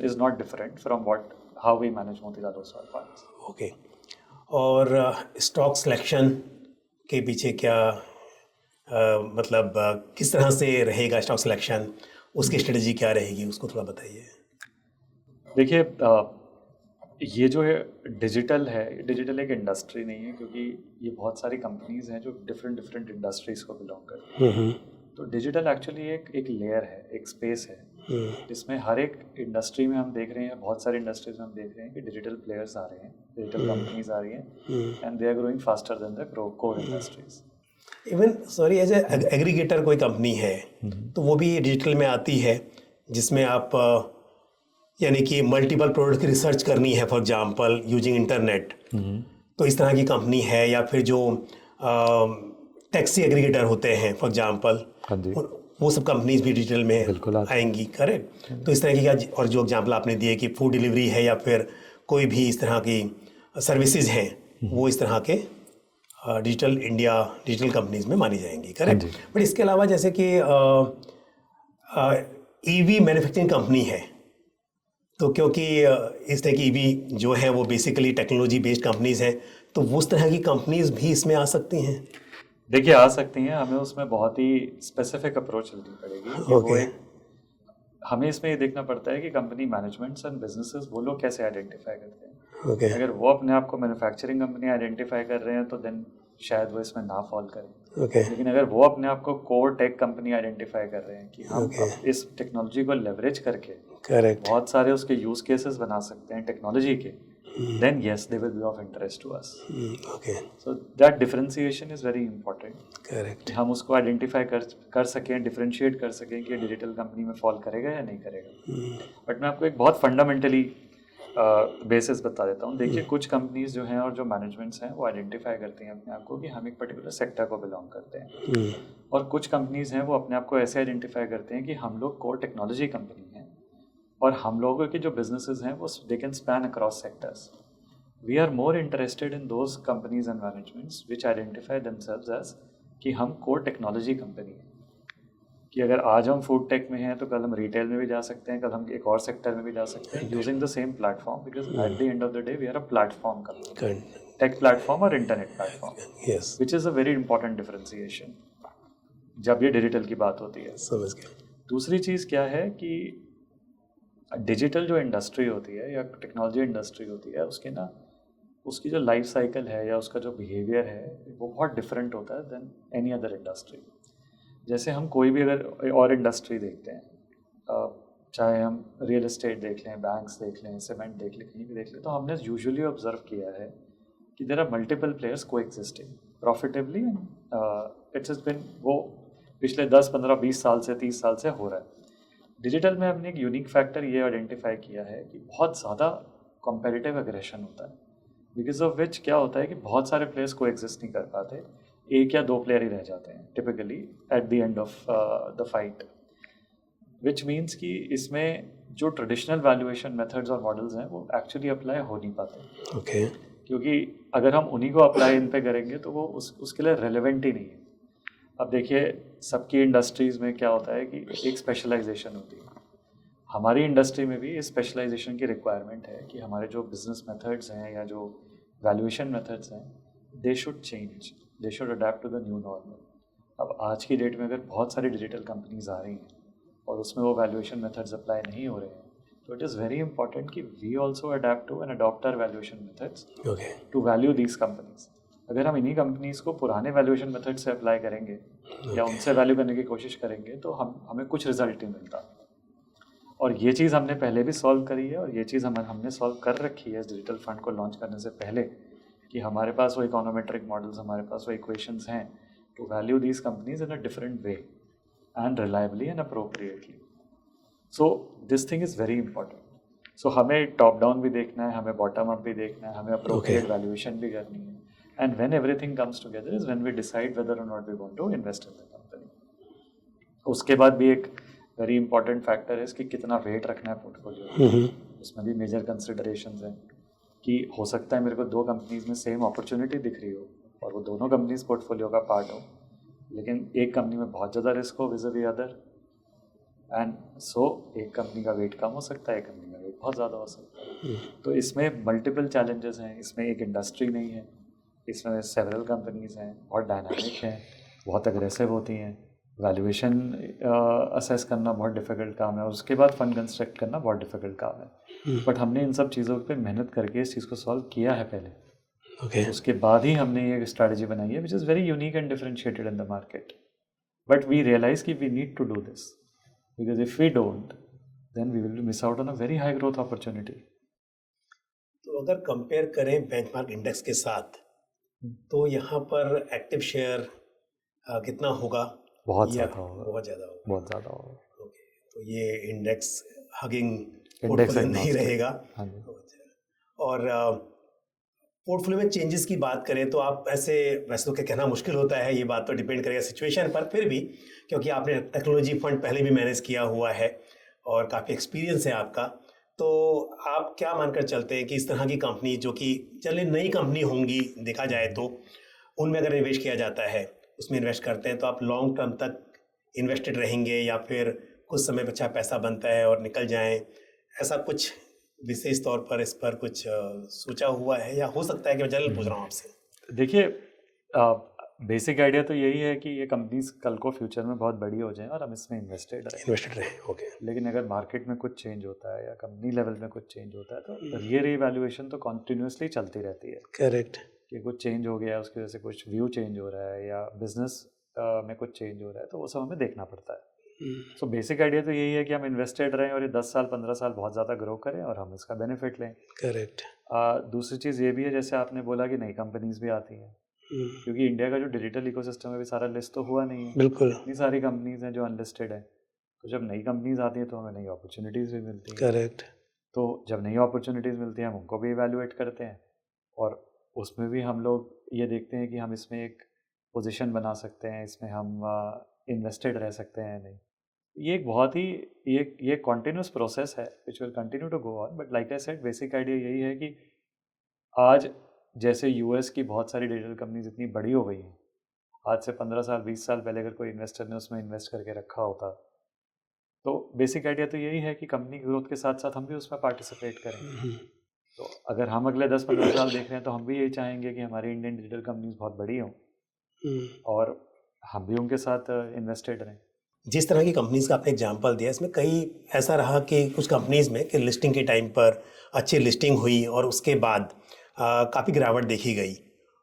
is not different from what how we manage Motilal Oswal funds. Okay. और स्टॉक सिलेक्शन के पीछे क्या मतलब किस तरह से रहेगा स्टॉक सिलेक्शन, उसकी स्ट्रेटजी क्या रहेगी, उसको थोड़ा बताइए। देखिए, ये जो है डिजिटल है, डिजिटल एक इंडस्ट्री नहीं है, क्योंकि ये बहुत सारी कंपनीज हैं जो डिफरेंट डिफरेंट इंडस्ट्रीज को बिलोंग करती हैं। तो डिजिटल एक्चुअली एक लेयर है, एक स्पेस है, जिसमें हर एक इंडस्ट्री में हम देख रहे हैं, बहुत सारी इंडस्ट्रीज में हम देख रहे हैं कि डिजिटल प्लेयर्स आ रहे हैं, डिजिटल कंपनीज आ रही हैं, and they are growing faster than the core industries. Even sorry, as aggregator कोई कंपनी है तो वो भी डिजिटल में आती है, जिसमें आप यानी कि मल्टीपल प्रोडक्ट की रिसर्च करनी है, फॉर एग्जांपल यूजिंग इंटरनेट, तो इस तरह की कंपनी है। या फिर जो टैक्सी एग्रीगेटर होते हैं फॉर एग्जांपल, वो सब कंपनीज भी डिजिटल में आएंगी, करेक्ट? तो इस तरह की क्या, और जो एग्जांपल आपने दिए कि फूड डिलीवरी है या फिर कोई भी इस तरह की सर्विसेज हैं, वो इस तरह के डिजिटल इंडिया डिजिटल कंपनीज में मानी जाएंगी, करेक्ट? बट इसके अलावा जैसे कि ईवी मैन्युफैक्चरिंग कंपनी है, तो क्योंकि इस तरह की ईवी जो है वो बेसिकली टेक्नोलॉजी बेस्ड कंपनीज हैं, तो वो उस तरह की कंपनीज भी इसमें आ सकती हैं? देखिए, आ सकती हैं, हमें उसमें बहुत ही स्पेसिफिक अप्रोच लेनी पड़ेगी। वो एक हमें इसमें ये देखना पड़ता है कि कंपनी मैनेजमेंट्स एंड बिजनेसेस वो लोग कैसे आइडेंटिफाई करते हैं। अगर वो अपने आप को मैन्युफैक्चरिंग कंपनी आइडेंटिफाई कर रहे हैं तो देन शायद वो इसमें ना फॉल करें। लेकिन अगर वो अपने आप को कोर टेक कंपनी आइडेंटिफाई कर रहे हैं कि हम इस टेक्नोलॉजी को लेवरेज करके बहुत सारे उसके यूज केसेस बना सकते हैं टेक्नोलॉजी के, then yes, they will be of interest to us. Okay. So that differentiation is very important. Correct. हम उसको आइडेंटिफाई कर सकें, डिफरेंशिएट कर सकें कि डिजिटल कंपनी में फॉल करेगा या नहीं करेगा। बट मैं आपको एक बहुत फंडामेंटली बेसिस बता देता हूँ। देखिए, कुछ कंपनीज जो हैं और जो मैनेजमेंट्स हैं वो आइडेंटिफाई करती हैं अपने आप को कि हम एक पर्टिकुलर सेक्टर को बिलोंग करते हैं, और कुछ कंपनीज हैं वो अपने आप को ऐसे आइडेंटिफाई करते हैं कि हम लोग कोर टेक्नोलॉजी कंपनी हैं, और हम लोगों के जो बिजनेसेस हैं वो they can span across sectors. We are more interested in those companies and managements which identify themselves as कि हम कोर टेक्नोलॉजी कंपनी हैं, कि अगर आज हम फूड टेक में हैं तो कल हम रिटेल में भी जा सकते हैं, कल हम एक और सेक्टर में भी जा सकते हैं, using the same platform, because at the end of the day we are a platform company, tech platform और internet platform, which is a very important differentiation जब ये डिजिटल की बात होती है। समझ गया। दूसरी चीज़ क्या है कि डिजिटल जो इंडस्ट्री होती है या टेक्नोलॉजी इंडस्ट्री होती है, उसके ना उसकी जो लाइफ साइकिल है या उसका जो बिहेवियर है वो बहुत डिफरेंट होता है देन एनी अदर इंडस्ट्री। जैसे हम कोई भी अगर और इंडस्ट्री देखते हैं, चाहे हम रियल एस्टेट देख लें, बैंक्स देख लें, सीमेंट देख लें, कहीं भी देख लें, तो हमने यूजुअली ऑब्जर्व किया है कि देयर आर मल्टीपल प्लेयर्स को existing profitably, and it's been वो पिछले 10, 15, 20 साल से 30 साल से हो रहा है। डिजिटल में हमने एक यूनिक फैक्टर ये आइडेंटिफाई किया है कि बहुत ज़्यादा कॉम्पिटिटिव एग्रेशन होता है, बिकॉज ऑफ विच क्या होता है कि बहुत सारे प्लेयर्स को एग्जिस्ट नहीं कर पाते, एक या दो प्लेयर ही रह जाते हैं typically eight the end of the fight, which means कि इसमें जो ट्रेडिशनल वैल्यूएशन मेथड्स और मॉडल्स हैं वो एक्चुअली अप्लाई हो नहीं पाते। Okay. क्योंकि अगर हम उन्हीं को अप्लाई इन पे करेंगे तो वो उसके लिए रेलेवेंट ही नहीं है। अब देखिए, सबकी इंडस्ट्रीज़ में क्या होता है कि एक स्पेशलाइजेशन होती है, हमारी इंडस्ट्री में भी इस स्पेशलाइजेशन की रिक्वायरमेंट है कि हमारे जो बिजनेस मेथड्स हैं या जो वैल्यूएशन मेथड्स हैं, they should change, they should adapt to the new normal. अब आज की डेट में अगर बहुत सारी डिजिटल कंपनीज आ रही हैं और उसमें वो वैल्यूएशन मेथड्स अप्लाई नहीं हो रहे हैं, तो इट इज़ वेरी इंपॉर्टेंट कि we also adapt to and adopt our valuation methods to value these companies. अगर हम इन्हीं कंपनीज को पुराने वैल्यूएशन मेथड से अप्लाई करेंगे या उनसे वैल्यू करने की कोशिश करेंगे तो हमें कुछ रिजल्ट नहीं मिलता। और ये चीज़ हमने पहले भी सॉल्व करी है, और ये चीज़ हमने सॉल्व कर रखी है डिजिटल फंड को लॉन्च करने से पहले, कि हमारे पास वो इकोनोमेट्रिक मॉडल्स, हमारे पास वो इक्वेशंस हैं to value these companies in a different way and reliably and appropriately. So this thing is very important. So हमें टॉप डाउन भी देखना है, हमें बॉटम अप भी देखना है, हमें अप्रोप्रिएट वैल्यूएशन भी करनी है, And when everything comes together is when we decide whether or not we want to invest in the company. उसके बाद भी एक वेरी इंपॉर्टेंट फैक्टर है कि कितना वेट रखना है पोर्टफोलियो। उसमें भी मेजर कंसिडरेशंस हैं कि हो सकता है मेरे को 2 कंपनीज में सेम अपॉर्चुनिटी दिख रही हो और वो दोनों कंपनीज पोर्टफोलियो का पार्ट हो, लेकिन एक कंपनी में बहुत ज़्यादा रिस्क हो vis-a-vis other, and so एक कंपनी का वेट कम हो सकता है, एक कंपनी का वेट बहुत ज़्यादा हो सकता है। तो इसमें मल्टीपल चैलेंजेस हैं, इसमें एक इंडस्ट्री नहीं है, इसमें सेवरल कंपनीज हैं, बहुत डायनामिक हैं, बहुत अग्रेसिव होती हैं, वैल्यूएशन असेस करना बहुत डिफ़िकल्ट काम है और उसके बाद फंड कंस्ट्रक्ट करना बहुत डिफ़िकल्ट काम है। बट हमने इन सब चीज़ों पे मेहनत करके इस चीज़ को सॉल्व किया है पहले। उसके बाद ही हमने ये स्ट्रैटेजी बनाई है which is very unique and differentiated in the market. But we realise कि we need to do this because if we don't then we will miss out on a very high growth opportunity. तो अगर compare करें benchmark index के साथ तो यहाँ पर active share कितना होगा? बहुत ज़्यादा होगा, बहुत ज़्यादा होगा, बहुत ज़्यादा होगा। ओके, तो ये इंडेक्स हगिंग इंडेक्स नहीं रहेगा। हाँ। और पोर्टफोलियो में चेंजेस की बात करें तो आप वैसे तो क्या कहना मुश्किल होता है, ये बात तो डिपेंड करेगा सिचुएशन पर, फिर भी क्योंकि आपने टेक्नोलॉजी फंड पहले भी मैनेज किया हुआ है और काफ़ी एक्सपीरियंस है आपका, तो आप क्या मानकर चलते हैं कि इस तरह की कंपनी जो कि चलिए नई कंपनी होंगी देखा जाए तो उनमें अगर निवेश किया जाता है, उसमें इन्वेस्ट करते हैं तो आप लॉन्ग टर्म तक इन्वेस्टेड रहेंगे या फिर कुछ समय अच्छा पैसा बनता है और निकल जाएं, ऐसा कुछ विशेष तौर पर इस पर कुछ सोचा हुआ है या हो सकता है कि मैं जनरल पूछ रहा हूँ आपसे? देखिए, बेसिक आइडिया तो यही है कि ये कंपनीज कल को फ्यूचर में बहुत बड़ी हो जाएं और हम इसमें इन्वेस्टेड रहें। ओके। लेकिन अगर मार्केट में कुछ चेंज होता है या कंपनी लेवल में कुछ चेंज होता है तो ये रीवैल्यूएशन तो कॉन्टिन्यूसली चलती रहती है। करेक्ट। कि कुछ चेंज हो गया, उसकी वजह से कुछ व्यू चेंज हो रहा है या बिजनेस में कुछ चेंज हो रहा है, तो वो सब हमें देखना पड़ता है। सो बेसिक आइडिया तो यही है कि हम इन्वेस्टेड रहें और ये 10 साल 15 साल बहुत ज़्यादा ग्रो करें और हम इसका बेनिफिट लें। करेक्ट। दूसरी चीज़ ये भी है, जैसे आपने बोला कि नई कंपनीज भी आती हैं, क्योंकि इंडिया का जो डिजिटल इकोसिस्टम है भी सारा लिस्ट तो हुआ नहीं है। बिल्कुल। इतनी सारी कंपनीज हैं जो अनलिस्टेड हैं, तो जब नई कंपनीज आती हैं तो हमें नई अपॉर्चुनिटीज़ भी मिलती हैं। करेक्ट। तो जब नई अपॉर्चुनिटीज़ मिलती हैं हम उनको भी इवैल्यूएट करते हैं और उसमें भी हम लोग ये देखते हैं कि हम इसमें एक पोजीशन बना सकते हैं, इसमें हम इन्वेस्टेड रह सकते हैं नहीं। ये एक बहुत ही ये कॉन्टिन्यूस प्रोसेस है which will continue to go on. But like I said, basic idea यही है कि आज जैसे यूएस की बहुत सारी डिजिटल कंपनीज इतनी बड़ी हो गई हैं, आज से 15 साल 20 साल पहले अगर कोई इन्वेस्टर ने उसमें इन्वेस्ट करके रखा होता, तो बेसिक आइडिया तो यही है कि कंपनी ग्रोथ के साथ साथ हम भी उसमें पार्टिसिपेट करें। तो अगर हम अगले 10-15 साल देख रहे हैं तो हम भी यही चाहेंगे कि हमारी इंडियन डिजिटल कंपनीज बहुत बड़ी हों और हम भी उनके साथ इन्वेस्टेड रहें। जिस तरह की कंपनीज का आपने एग्जांपल दिया, इसमें कई ऐसा रहा कि कुछ कंपनीज में कि लिस्टिंग के टाइम पर अच्छी लिस्टिंग हुई और उसके बाद काफ़ी गिरावट देखी गई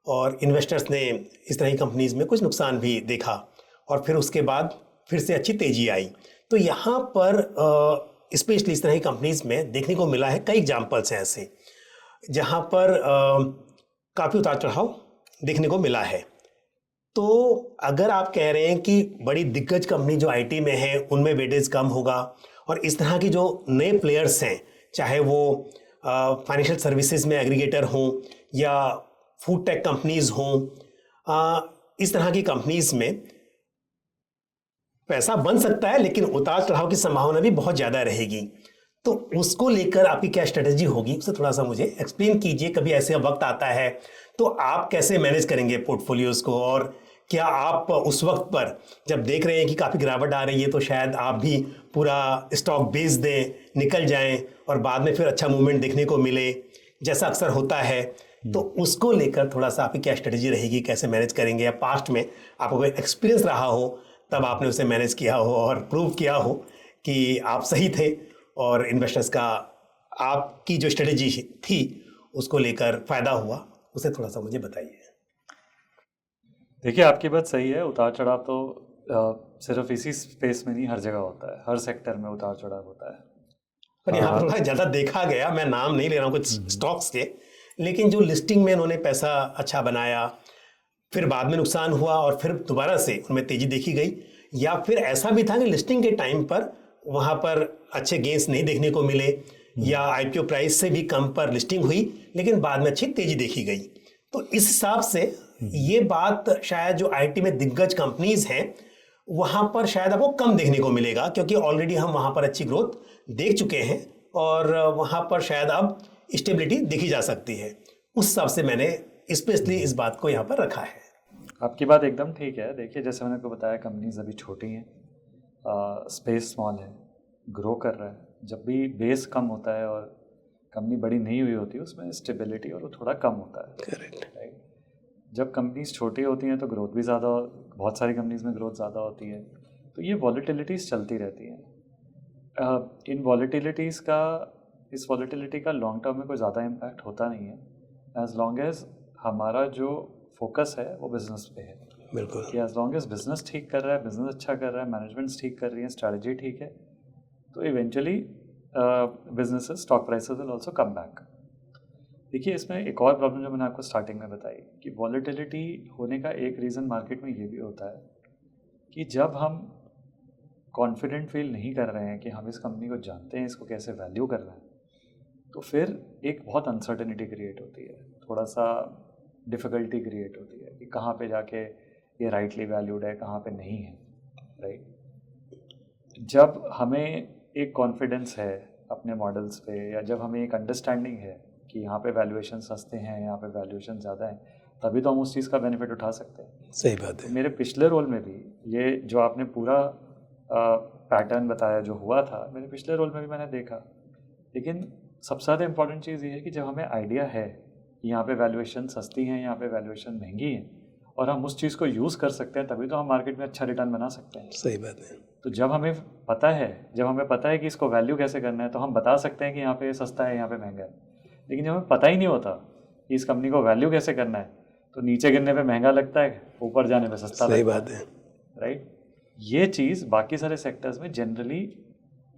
और इन्वेस्टर्स ने इस तरह की कंपनीज में कुछ नुकसान भी देखा और फिर उसके बाद फिर से अच्छी तेज़ी आई। तो यहाँ पर स्पेशली इस तरह की कंपनीज में देखने को मिला है, कई एग्जाम्पल्स हैं ऐसे जहाँ पर काफ़ी उतार चढ़ाव देखने को मिला है। तो अगर आप कह रहे हैं कि बड़ी दिग्गज कंपनी जो आईटी में है उनमें वेटेज कम होगा और इस तरह की जो नए प्लेयर्स हैं, चाहे वो फाइनेंशियल सर्विसेज में एग्रीगेटर हों या फूड टेक कंपनीज हों, इस तरह की कंपनीज में पैसा बन सकता है लेकिन उतार चढ़ाव की संभावना भी बहुत ज़्यादा रहेगी। तो उसको लेकर आपकी क्या स्ट्रेटेजी होगी, उसे थोड़ा सा मुझे एक्सप्लेन कीजिए। कभी ऐसे वक्त आता है तो आप कैसे मैनेज करेंगे पोर्टफोलियोज को, और क्या आप उस वक्त पर जब देख रहे हैं कि काफ़ी गिरावट आ रही है तो शायद आप भी पूरा स्टॉक बेच दें, निकल जाएं और बाद में फिर अच्छा मूवमेंट देखने को मिले, जैसा अक्सर होता है, तो उसको लेकर थोड़ा सा आपकी क्या स्ट्रेटेजी रहेगी, कैसे मैनेज करेंगे, या पास्ट में आपको कोई एक्सपीरियंस रहा हो तब आपने उसे मैनेज किया हो और प्रूव किया हो कि आप सही थे और इन्वेस्टर्स का आपकी जो स्ट्रेटेजी थी उसको लेकर फ़ायदा हुआ, उसे थोड़ा सा मुझे बताइए। देखिए, आपकी बात सही है, उतार चढ़ाव तो सिर्फ इसी स्पेस में नहीं, हर जगह होता है, हर सेक्टर में उतार चढ़ाव होता है। पर यहाँ पर थोड़ा ज़्यादा देखा गया, मैं नाम नहीं ले रहा हूँ कुछ स्टॉक्स के, लेकिन जो लिस्टिंग में उन्होंने पैसा अच्छा बनाया, फिर बाद में नुकसान हुआ और फिर दोबारा से उनमें तेज़ी देखी गई, या फिर ऐसा भी था कि लिस्टिंग के टाइम पर वहाँ पर अच्छे गेंस नहीं देखने को मिले या आईपीओ प्राइस से भी कम पर लिस्टिंग हुई लेकिन बाद में अच्छी तेज़ी देखी गई। तो इस हिसाब से ये बात शायद जो आईटी में दिग्गज कंपनीज हैं वहां पर शायद आपको कम देखने को मिलेगा, क्योंकि ऑलरेडी हम वहां पर अच्छी ग्रोथ देख चुके हैं और वहां पर शायद अब स्टेबिलिटी देखी जा सकती है। उस हिसाब से मैंने स्पेशली इस बात को यहाँ पर रखा है। आपकी बात एकदम ठीक है। देखिए, जैसे मैंने आपको बताया, कंपनीज अभी छोटी हैं, स्पेस स्मॉल है, ग्रो कर रहा है। जब भी बेस कम होता है और कंपनी बड़ी नहीं हुई होती है, उसमें स्टेबिलिटी और वो थोड़ा कम होता है। करेक्ट। राइट। जब कंपनीज छोटी होती हैं तो ग्रोथ भी ज़्यादा, बहुत सारी कंपनीज में ग्रोथ ज़्यादा होती है, तो ये वॉलेटिलिटीज़ चलती रहती हैं। इस वॉलेटिलिटी का लॉन्ग टर्म में कोई ज़्यादा इम्पैक्ट होता नहीं है, एज लॉन्ग एज हमारा जो फोकस है वो बिजनेस पे है। बिल्कुल। कि एज लॉन्ग एज बिजनेस ठीक कर रहा है, बिजनेस अच्छा कर रहा है, मैनेजमेंट्स ठीक कर रही है, स्ट्रैटेजी ठीक है, तो eventually businesses, stock prices will also come back. देखिए, इसमें एक और प्रॉब्लम जो मैंने आपको स्टार्टिंग में बताई कि वॉलेटिलिटी होने का एक रीज़न मार्केट में ये भी होता है कि जब हम कॉन्फिडेंट फील नहीं कर रहे हैं कि हम इस कंपनी को जानते हैं, इसको कैसे वैल्यू कर रहे हैं, तो फिर एक बहुत अनसर्टेनिटी क्रिएट होती है, थोड़ा सा डिफ़िकल्टी क्रिएट होती है कि कहाँ पे जाके ये राइटली वैल्यूड है, कहाँ पे नहीं है। राइट। जब हमें एक कॉन्फिडेंस है अपने मॉडल्स पे, या जब हमें एक अंडरस्टैंडिंग है कि यहाँ पे वैल्यूएशन सस्ते हैं, यहाँ पे वैल्यूएशन ज़्यादा है, तभी तो हम उस चीज़ का बेनिफिट उठा सकते हैं। सही बात है। तो मेरे पिछले रोल में भी ये जो आपने पूरा पैटर्न बताया जो हुआ था, मेरे पिछले रोल में भी मैंने देखा। लेकिन सबसे ज़्यादा इंपॉर्टेंट चीज़ ये है कि जब हमें आइडिया है कि यहाँ पे वैल्यूएशन सस्ती हैं, यहाँ पे वैल्यूएशन महंगी है, और हम उस चीज़ को यूज़ कर सकते हैं, तभी तो हम मार्केट में अच्छा रिटर्न बना सकते हैं। सही बात है। तो जब हमें पता है कि इसको वैल्यू कैसे करना है, तो हम बता सकते हैं कि यहाँ पे सस्ता है, यहाँ पे महंगा है। लेकिन जब हमें पता ही नहीं होता कि इस कंपनी को वैल्यू कैसे करना है, तो नीचे गिरने पे महंगा लगता है, ऊपर जाने पे सस्ता लगता है। सही बात है। राइट। ये चीज़ बाकी सारे सेक्टर्स में जनरली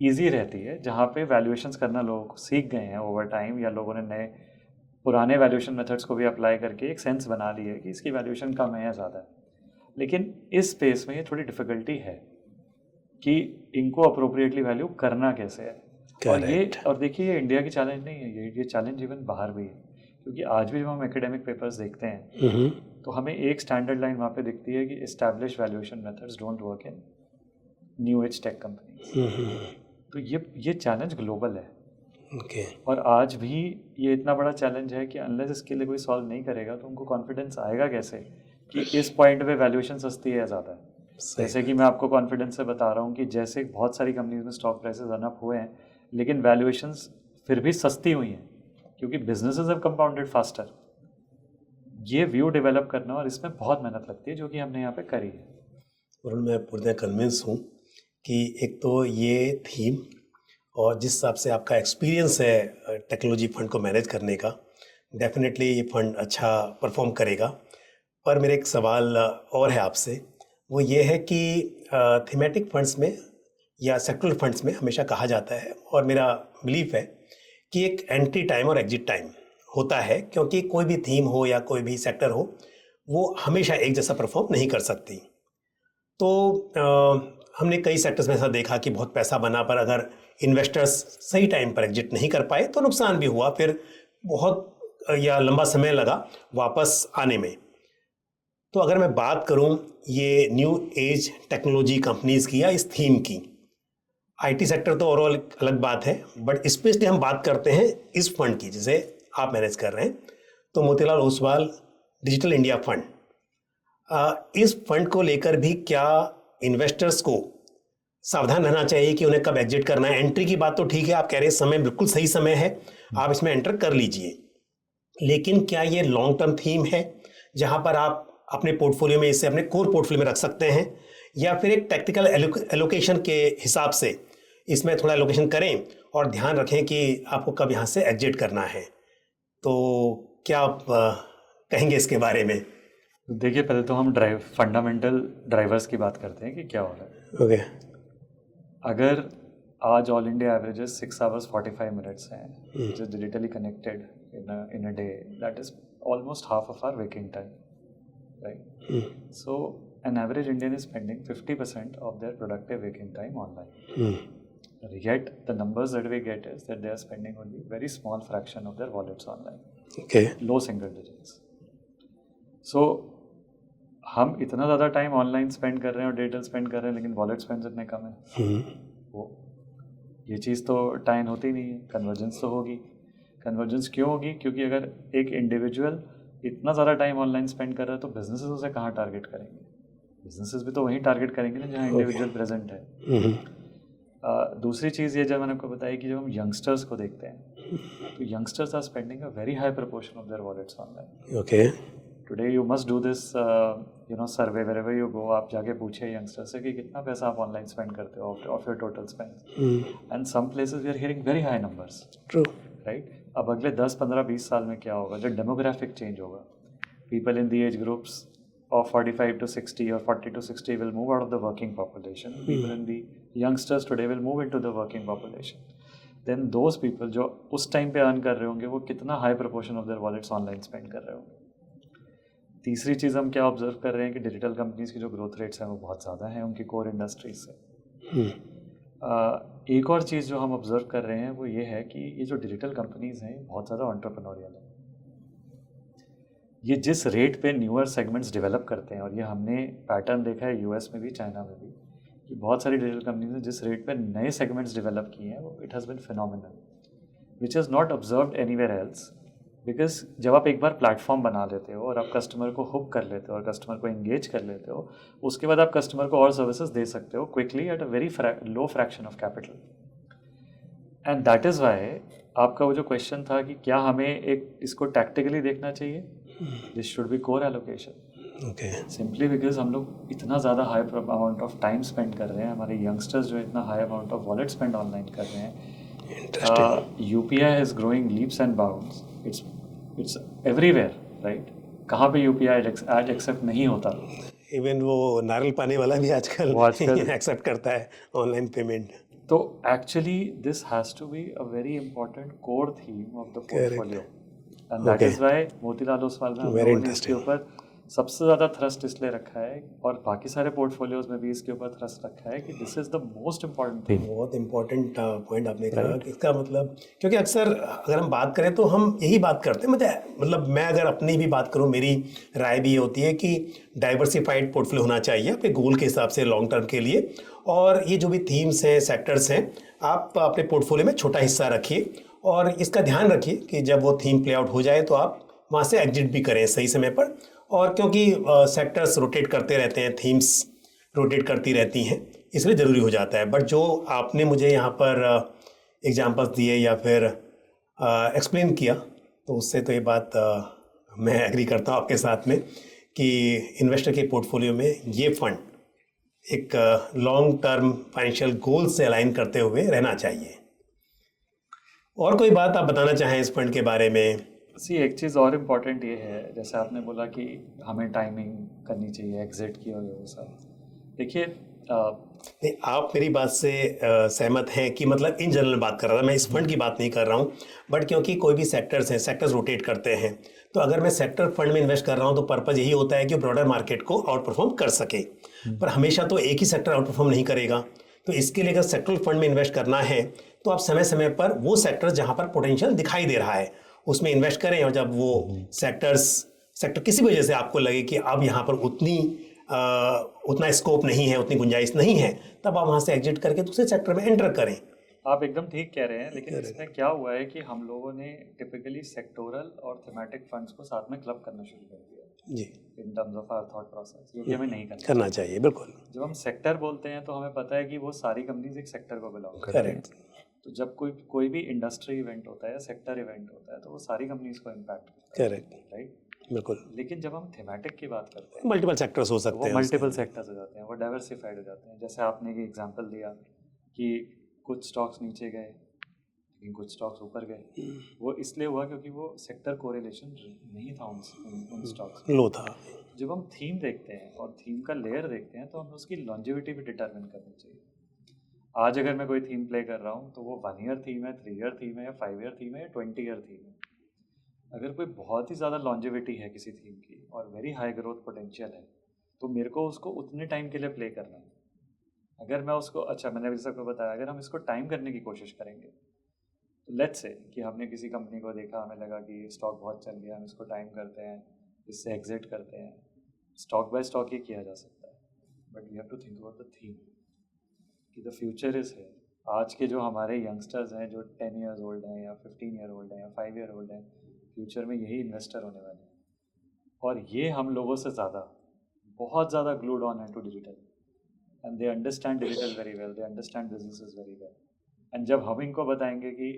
ईजी रहती है, जहाँ पे वैल्यूएशंस करना लोग सीख गए हैं ओवर टाइम, या लोगों ने नए पुराने वैल्यूएशन मेथड्स को भी अप्लाई करके एक सेंस बना ली है कि इसकी वैल्यूएशन कम है या ज़्यादा है। लेकिन इस स्पेस में ये थोड़ी डिफ़िकल्टी है कि इनको अप्रोप्रिएटली वैल्यू करना कैसे है। और देखिए, ये इंडिया की चैलेंज नहीं है, ये चैलेंज इवन बाहर भी है, क्योंकि आज भी जब हम एकेडमिक पेपर्स देखते हैं तो हमें एक स्टैंडर्ड लाइन वहाँ पे दिखती है कि establish valuation methods don't work in new age tech companies. तो ये चैलेंज ग्लोबल है। ओके। और आज भी ये इतना बड़ा चैलेंज है कि अनलेस इसके लिए कोई सॉल्व नहीं करेगा, तो उनको कॉन्फिडेंस आएगा कैसे कि इस पॉइंट पे वैल्यूएशन सस्ती है या ज़्यादा है। जैसे कि मैं आपको कॉन्फिडेंस से बता रहा हूँ कि जैसे बहुत सारी कंपनीज में स्टॉक प्राइसेस रन अप हुए हैं, लेकिन वैल्यूएशंस फिर भी सस्ती हुई हैं, क्योंकि बिजनेसेस हैव कंपाउंडेड फास्टर। ये व्यू डेवलप करना, और इसमें बहुत मेहनत लगती है, जो कि हमने यहाँ पे करी है। और मैं पूरी तरह कन्विंस हूँ कि एक तो ये थीम और जिस हिसाब से आपका एक्सपीरियंस है टेक्नोलॉजी फंड को मैनेज करने का, डेफिनेटली ये फंड अच्छा परफॉर्म करेगा। पर मेरे एक सवाल और है आपसे, वो ये है कि थीमेटिक फंड्स में या सेक्टरल फंड्स में हमेशा कहा जाता है, और मेरा बिलीफ है कि एक एंट्री टाइम और एग्जिट टाइम होता है, क्योंकि कोई भी थीम हो या कोई भी सेक्टर हो, वो हमेशा एक जैसा परफॉर्म नहीं कर सकती। तो हमने कई सेक्टर्स में ऐसा देखा कि बहुत पैसा बना, पर अगर इन्वेस्टर्स सही टाइम पर एग्जिट नहीं कर पाए तो नुकसान भी हुआ, फिर बहुत या लंबा समय लगा वापस आने में। तो अगर मैं बात करूं ये न्यू एज टेक्नोलॉजी कंपनीज की या इस थीम की, आईटी सेक्टर तो ओवरऑल अलग बात है, बट स्पेशली हम बात करते हैं इस फंड की जिसे आप मैनेज कर रहे हैं, तो Motilal Oswal digital India fund, इस फंड को लेकर भी क्या इन्वेस्टर्स को सावधान रहना चाहिए कि उन्हें कब एग्जिट करना है? एंट्री की बात तो ठीक है, आप कह रहे हैं समय बिल्कुल सही समय है, आप इसमें एंटर कर लीजिए, लेकिन क्या ये लॉन्ग टर्म थीम है जहां पर आप अपने पोर्टफोलियो में इसे अपने कोर पोर्टफोलियो में रख सकते हैं, या फिर एक टैक्टिकल एलोकेशन के हिसाब से इसमें थोड़ा एलोकेशन करें और ध्यान रखें कि आपको कब यहाँ से एग्जिट करना है? तो क्या आप कहेंगे इसके बारे में? देखिए, पहले तो हम फंडामेंटल ड्राइवर्स की बात करते हैं कि क्या हो रहा है। ओके। अगर आज all India averages 6 hours 45 minutes हैं, which is digitally connected in a day, that is almost half of our waking time, right? So an average Indian is spending 50% of their productive waking time online. Yet the numbers that we get is that they are spending only very small fraction of their wallets online. Okay. Low single digits. सो हम इतना ज़्यादा time online spend कर रहे हैं और digital spend कर रहे हैं, लेकिन वॉलेट स्पेंड इतने कम है। वो ये चीज़ तो टाइम होती नहीं है, कन्वर्जेंस तो होगी। कन्वर्जेंस क्यों होगी? क्योंकि अगर एक इंडिविजुअल इतना ज़्यादा टाइम ऑनलाइन स्पेंड कर रहा है तो बिजनेसेस उसे कहाँ टारगेट करेंगे? बिजनेसेस भी तो वहीं टारगेट करेंगे ना जहाँ इंडिविजुअल प्रेजेंट है। दूसरी चीज़ ये, जब मैंने आपको बताया कि जब हम यंगस्टर्स को देखते हैं तो youngsters are spending a very high proportion of their wallets online. Okay. Today you must do this survey wherever you go. आप जाके पूछे यंगस्टर से कि कितना पैसा आप ऑनलाइन स्पेंड करते हो of your total spend, and some places we are hearing very high numbers. True. Right. अब अगले 10 15 20 साल में क्या होगा? जब डेमोग्राफिक चेंज होगा, people in the age groups of 45 to 60 or 40 to 60 will move out of the working population. People in the youngsters today will move into the working population. Then those people जो उस time पे earn कर रहे होंगे वो कितना high proportion of their wallets online spend कर रहे होंगे। तीसरी चीज़ हम क्या ऑब्जर्व कर रहे हैं कि डिजिटल कंपनीज की जो ग्रोथ रेट्स हैं वो बहुत ज़्यादा हैं उनकी कोर इंडस्ट्रीज से। एक और चीज़ जो हम ऑब्जर्व कर रहे हैं वो ये है कि ये जो डिजिटल कंपनीज हैं बहुत ज़्यादा एंटरप्रेन्योरियल है। ये जिस रेट पे न्यूअर सेगमेंट्स डेवलप करते हैं, और ये हमने पैटर्न देखा है यूएस में भी, चाइना में भी, कि बहुत सारी डिजिटल कंपनीज ने जिस रेट पे नए सेगमेंट्स डेवलप किए हैं वो it has been phenomenal, which is not observed anywhere else. Because जब आप एक बार प्लेटफॉर्म बना लेते हो और आप कस्टमर को हुक कर लेते हो और कस्टमर को एंगेज कर लेते हो, उसके बाद आप कस्टमर को और सर्विसेज दे सकते हो quickly at a very low fraction of capital. And that is Y आपका वो जो क्वेश्चन था कि क्या हमें एक इसको टैक्टिकली देखना चाहिए, this should be core allocation. Okay. Simply because हम लोग इतना ज़्यादा high amount of time spend कर रहे हैं, हमारे यंगस्टर्स जो इतना high amount of wallet spend online कर रहे हैं। UPI is growing leaps and bounds, it's everywhere, right. कहाँ पे यूपीआई आज एक्सेप्ट नहीं होता? इवन वो नारियल पानी वाला भी आजकल एक्सेप्ट करता है ऑनलाइन पेमेंट। तो actually this has to be a very important core theme of the portfolio, and that is why Motilal Oswal में हम लोगों ने इसके ऊपर सबसे ज़्यादा थ्रस्ट इसलिए रखा है, और बाकी सारे पोर्टफोलियोज में भी इसके ऊपर थ्रस्ट रखा है कि this is the most important thing. बहुत इंपॉर्टेंट पॉइंट आपने कहा कि इसका मतलब, क्योंकि अक्सर अगर हम बात करें तो हम यही बात करते हैं, मतलब मैं अगर अपनी भी बात करूं, मेरी राय भी ये होती है कि डाइवर्सिफाइड पोर्टफोलियो होना चाहिए अपने गोल के हिसाब से लॉन्ग टर्म के लिए। और ये जो भी थीम्स हैं, सेक्टर्स हैं, आप अपने पोर्टफोलियो में छोटा हिस्सा रखिए और इसका ध्यान रखिए कि जब वो थीम प्ले आउट हो जाए तो आप वहाँ से एग्जिट भी करें सही समय पर। और क्योंकि सेक्टर्स रोटेट करते रहते हैं, थीम्स रोटेट करती रहती हैं, इसलिए ज़रूरी हो जाता है। बट जो आपने मुझे यहाँ पर एग्जांपल्स दिए या फिर एक्सप्लेन किया, तो उससे तो ये बात मैं एग्री करता हूँ आपके साथ में कि इन्वेस्टर के पोर्टफोलियो में ये फंड एक लॉन्ग टर्म फाइनेंशियल गोल से अलाइन करते हुए रहना चाहिए। और कोई बात आप बताना चाहें इस फंड के बारे में? एक चीज़ और इम्पॉर्टेंट ये है, जैसे आपने बोला कि हमें टाइमिंग करनी चाहिए एग्जिट की और ये सब। देखिए नहीं, आप मेरी बात से सहमत हैं कि मतलब इन जनरल बात कर रहा था मैं, इस फंड की बात नहीं कर रहा हूँ। बट क्योंकि कोई भी सेक्टर्स हैं, सेक्टर्स रोटेट करते हैं, तो अगर मैं सेक्टर फंड में इन्वेस्ट कर रहा हूँ तो पर्पज़ यही होता है कि ब्रॉडर मार्केट को आउट परफॉर्म कर सके। पर हमेशा तो एक ही सेक्टर आउट परफॉर्म नहीं करेगा, तो इसके लिए अगर सेक्टरल फंड में इन्वेस्ट करना है तो आप समय समय पर वो सेक्टर जहाँ पर पोटेंशियल दिखाई दे रहा है उसमें इन्वेस्ट करें। और जब वो सेक्टर किसी भी वजह से आपको लगे कि अब यहाँ पर उतना स्कोप नहीं है, उतनी गुंजाइश नहीं है, तब आप वहाँ से एग्जिट करके दूसरे सेक्टर में एंटर करें। आप एकदम ठीक कह रहे हैं, लेकिन इसमें क्या हुआ है कि हम लोगों ने टिपिकली सेक्टोरल और थीमेटिक फंड्स को साथ में क्लब करना शुरू कर दिया जी, in terms of our thought process, जो कि हमें नहीं करना चाहिए। बिल्कुल। जब हम सेक्टर बोलते हैं तो हमें पता है कि वो सारी कंपनीज एक सेक्टर को बिलोंग करती हैं। तो जब कोई भी इंडस्ट्री इवेंट होता है या सेक्टर इवेंट होता है तो वो सारी कंपनीज को इम्पैक्ट करता है। करेक्ट, राइट, बिल्कुल। लेकिन जब हम थीमेटिक की बात करते हैं, मल्टीपल सेक्टर्स हो सकते हैं, वो मल्टीपल सेक्टर्स हो जाते हैं, वो डाइवर्सिफाइड हो जाते हैं। जैसे आपने एक एग्जांपल दिया कि कुछ स्टॉक्स नीचे गए लेकिन कुछ स्टॉक्स ऊपर गए, वो इसलिए हुआ क्योंकि वो सेक्टर कोरिलेशन नहीं था उन स्टॉक्स में। लो था। जब हम थीम देखते हैं और थीम का लेयर देखते हैं तो हमें उसकी लॉन्जिविटी भी डिटरमिन करनी चाहिए। आज अगर मैं कोई थीम प्ले कर रहा हूँ तो वो 1 ईयर थीम है, 3 ईयर थीम है, या 5 ईयर थीम है, या 20 ईयर थीम है। अगर कोई बहुत ही ज़्यादा लॉन्जिविटी है किसी थीम की और वेरी हाई ग्रोथ पोटेंशियल है तो मेरे को उसको उतने टाइम के लिए प्ले करना है। अगर मैं उसको, अच्छा मैंने अभी सबको बताया, अगर हम इसको टाइम करने की कोशिश करेंगे तो लेट्स से कि हमने किसी कंपनी को देखा, हमें लगा कि ये स्टॉक बहुत चल गया, हम इसको टाइम करते हैं इससे एग्जिट करते हैं, स्टॉक बाय स्टॉक ही किया जा सकता है, but we have to think about the theme कि द फ्यूचर इज है। आज के जो हमारे यंगस्टर्स हैं जो 10 ईयर्स ओल्ड हैं या 15 ईयर ओल्ड हैं या 5 ईयर ओल्ड हैं, फ्यूचर में यही इन्वेस्टर होने वाले हैं, और ये हम लोगों से ज़्यादा बहुत ज़्यादा ग्लूड ऑन है to digital, and they understand digital very well, they understand businesses very well. And जब हम इनको बताएंगे कि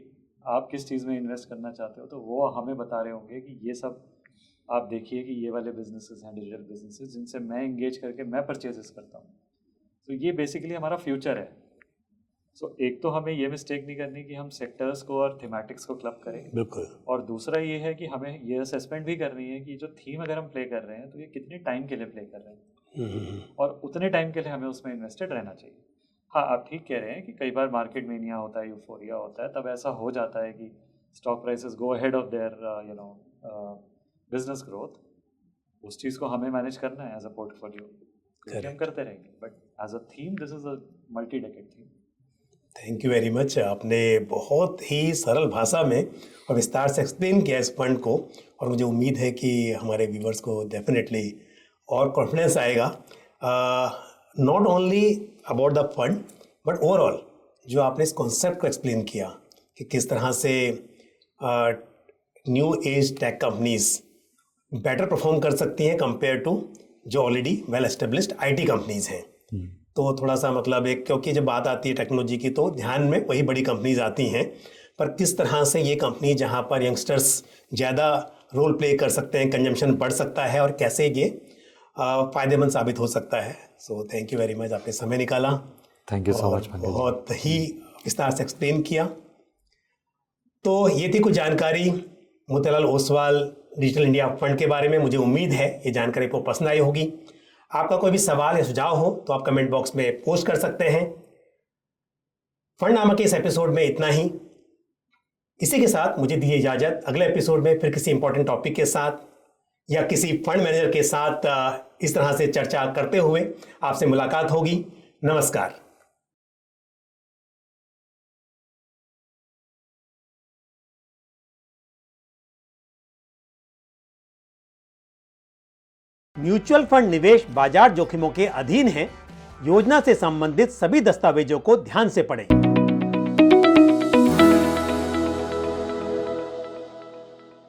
आप किस चीज़ में इन्वेस्ट करना चाहते हो, तो वो हमें बता रहे होंगे कि ये सब आप देखिए कि ये वाले बिजनेसेस हैं, डिजिटल बिजनेसेस जिनसे मैं इंगेज करके मैं परचेजेस करता हूँ। तो ये बेसिकली हमारा फ्यूचर है। सो एक तो हमें ये मिस्टेक नहीं करनी कि हम सेक्टर्स को और थीमेटिक्स को क्लब करें, बिल्कुल। और दूसरा ये है कि हमें ये असेसमेंट भी करनी है कि जो थीम अगर हम प्ले कर रहे हैं तो ये कितने टाइम के लिए प्ले कर रहे हैं, और उतने टाइम के लिए हमें उसमें इन्वेस्टेड रहना चाहिए। हाँ, आप ठीक कह रहे हैं कि कई बार मार्केट मेनिया होता है, यूफोरिया होता है, तब ऐसा हो जाता है कि stock prices go ahead of their business growth. उस चीज़ को हमें मैनेज करना है एज अ पोर्टफोलियो, क्योंकि हम करते रहेंगे, but as a theme this is a multi decade theme. Thank you very much. आपने बहुत ही सरल भाषा में और विस्तार से एक्सप्लेन किया इस फंड को, और मुझे उम्मीद है कि हमारे व्यूवर्स को डेफिनेटली और कॉन्फिडेंस आएगा, not only about the fund but overall जो आपने इस कॉन्सेप्ट को एक्सप्लेन किया कि किस तरह से new age tech companies better perform कर सकती हैं कंपेयर टू जो already well established IT companies हैं। तो थोड़ा सा मतलब एक, क्योंकि जब बात आती है टेक्नोलॉजी की तो ध्यान में वही बड़ी कंपनीज आती हैं, पर किस तरह से ये कंपनी जहाँ पर यंगस्टर्स ज़्यादा रोल प्ले कर सकते हैं, कंजम्पशन बढ़ सकता है, और कैसे ये फ़ायदेमंद साबित हो सकता है। So thank you very much, आपने समय निकाला। Thank you so much. बहुत ही विस्तार से एक्सप्लेन किया। तो ये थी कुछ जानकारी Motilal Oswal digital India fund के बारे में। मुझे उम्मीद है ये जानकारी आपको पसंद आई होगी। आपका कोई भी सवाल या सुझाव हो तो आप कमेंट बॉक्स में पोस्ट कर सकते हैं। फंडनामा के इस एपिसोड में इतना ही। इसी के साथ मुझे दीजिए इजाजत। अगले एपिसोड में फिर किसी इंपॉर्टेंट टॉपिक के साथ या किसी फंड मैनेजर के साथ इस तरह से चर्चा करते हुए आपसे मुलाकात होगी। नमस्कार। म्यूचुअल फंड निवेश बाजार जोखिमों के अधीन है। योजना से संबंधित सभी दस्तावेजों को ध्यान से पढ़ें।